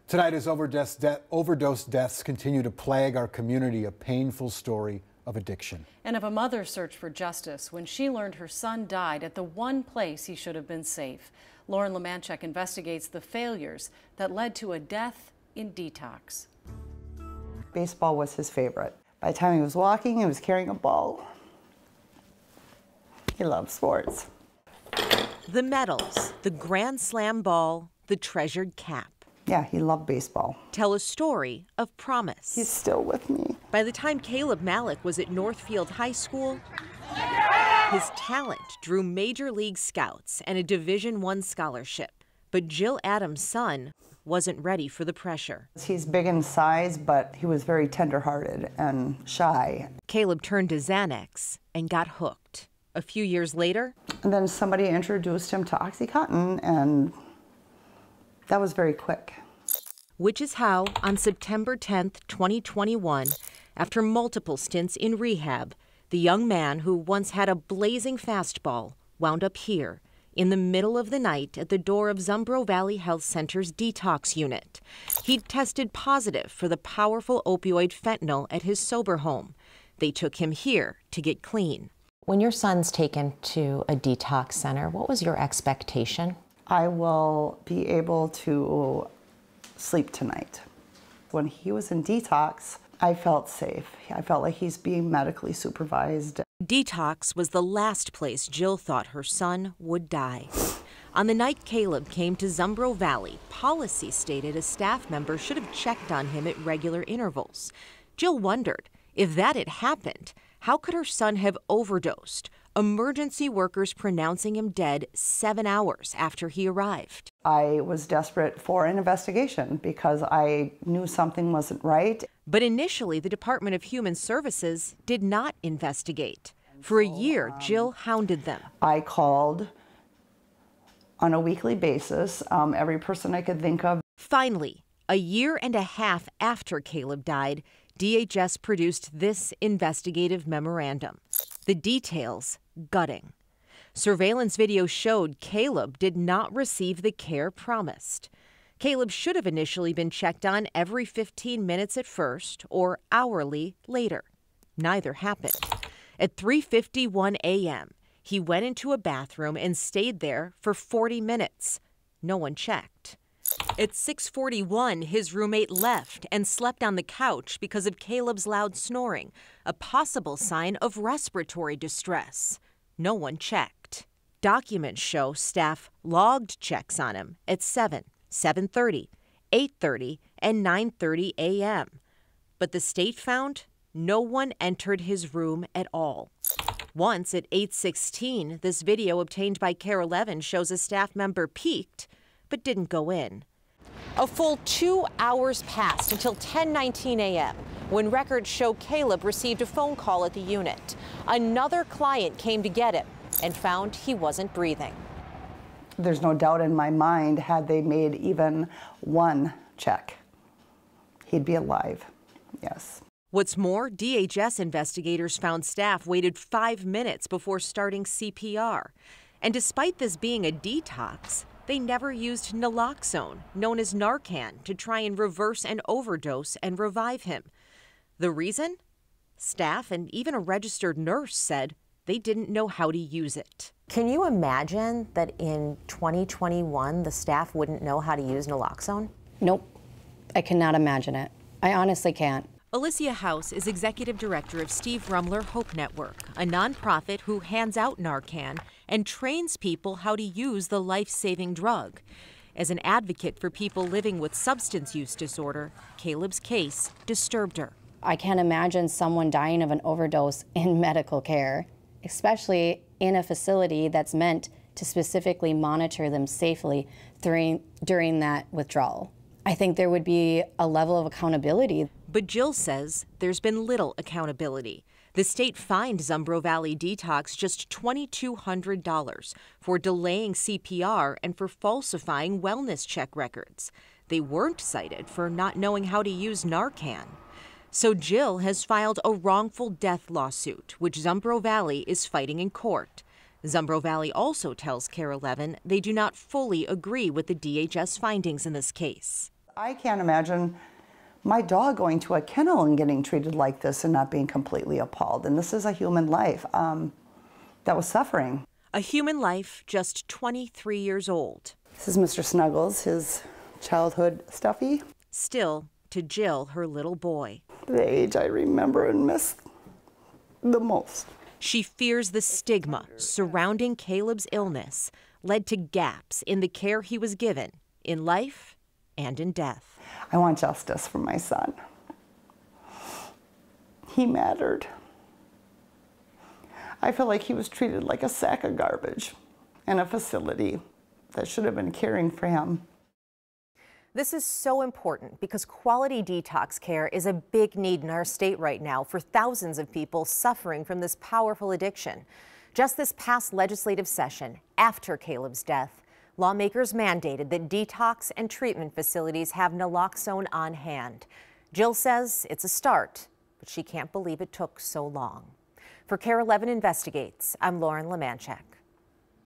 Tonight, as overdose deaths continue to plague our community, a painful story of addiction. And of a mother's search for justice when she learned her son died at the one place he should have been safe. Lauren Lemanchek investigates the failures that led to a death in detox. Baseball was his favorite. By the time he was walking, he was carrying a ball. He loved sports. The medals, the Grand Slam ball, the treasured cap. Yeah, he loved baseball. Tell a story of promise. He's still with me. By the time Caleb Malik was at Northfield High School, his talent drew Major League scouts and a Division I scholarship. But Jill Adams' son wasn't ready for the pressure. He's big in size, but he was very tender-hearted and shy. Caleb turned to Xanax and got hooked. A few years later, and then somebody introduced him to OxyContin, and that was very quick. Which is how, on September 10th, 2021, after multiple stints in rehab, the young man who once had a blazing fastball wound up here, in the middle of the night at the door of Zumbro Valley Health Center's detox unit. He'd tested positive for the powerful opioid fentanyl at his sober home. They took him here to get clean. When your son's taken to a detox center, what was your expectation? I will be able to sleep tonight. When he was in detox, I felt safe. I felt like he's being medically supervised. Detox was the last place Jill thought her son would die. On the night Caleb came to Zumbro Valley, policy stated a staff member should have checked on him at regular intervals. Jill wondered, if that had happened, how could her son have overdosed? Emergency workers pronouncing him dead 7 hours after he arrived. I was desperate for an investigation because I knew something wasn't right. But initially, the Department of Human Services did not investigate. For a year, Jill hounded them. I called on a weekly basis, every person I could think of. Finally, a year and a half after Caleb died, DHS produced this investigative memorandum. The details gutting. Surveillance video showed Caleb did not receive the care promised. Caleb should have initially been checked on every 15 minutes at first or hourly later. Neither happened. At 3:51 a.m., he went into a bathroom and stayed there for 40 minutes. No one checked. At 6:41, his roommate left and slept on the couch because of Caleb's loud snoring, a possible sign of respiratory distress. No one checked. Documents show staff logged checks on him at 7, 7:30, 8:30, and 9:30 a.m. But the state found no one entered his room at all. Once at 8:16, this video obtained by KARE 11 shows a staff member peeked but didn't go in. A full 2 hours passed until 10:19 a.m. when records show Caleb received a phone call at the unit. Another client came to get him and found he wasn't breathing. There's no doubt in my mind, had they made even one check, he'd be alive, yes. What's more, DHS investigators found staff waited 5 minutes before starting CPR. And despite this being a detox, they never used naloxone, known as Narcan, to try and reverse an overdose and revive him. The reason? Staff and even a registered nurse said they didn't know how to use it. Can you imagine that in 2021 the staff wouldn't know how to use naloxone? Nope, I cannot imagine it. I honestly can't. Alicia House is executive director of Steve Rumler Hope Network, a nonprofit who hands out Narcan and trains people how to use the life-saving drug. As an advocate for people living with substance use disorder, Caleb's case disturbed her. I can't imagine someone dying of an overdose in medical care, especially in a facility that's meant to specifically monitor them safely during that withdrawal. I think there would be a level of accountability. But Jill says there's been little accountability. The state fined Zumbro Valley Detox just $2,200 for delaying CPR and for falsifying wellness check records. They weren't cited for not knowing how to use Narcan. So Jill has filed a wrongful death lawsuit, which Zumbro Valley is fighting in court. Zumbro Valley also tells KARE 11 they do not fully agree with the DHS findings in this case. I can't imagine my dog going to a kennel and getting treated like this and not being completely appalled. And this is a human life that was suffering. A human life just 23 years old. This is Mr. Snuggles, his childhood stuffy. Still, to Jill, her little boy. The age I remember and miss the most. She fears the stigma surrounding Caleb's illness led to gaps in the care he was given in life and in death. I want justice for my son. He mattered. I feel like he was treated like a sack of garbage in a facility that should have been caring for him. This is so important because quality detox care is a big need in our state right now for thousands of people suffering from this powerful addiction. Just this past legislative session, after Caleb's death, lawmakers mandated that detox and treatment facilities have naloxone on hand. Jill says it's a start, but she can't believe it took so long. For KARE 11 Investigates, I'm Lauren Lemanchek.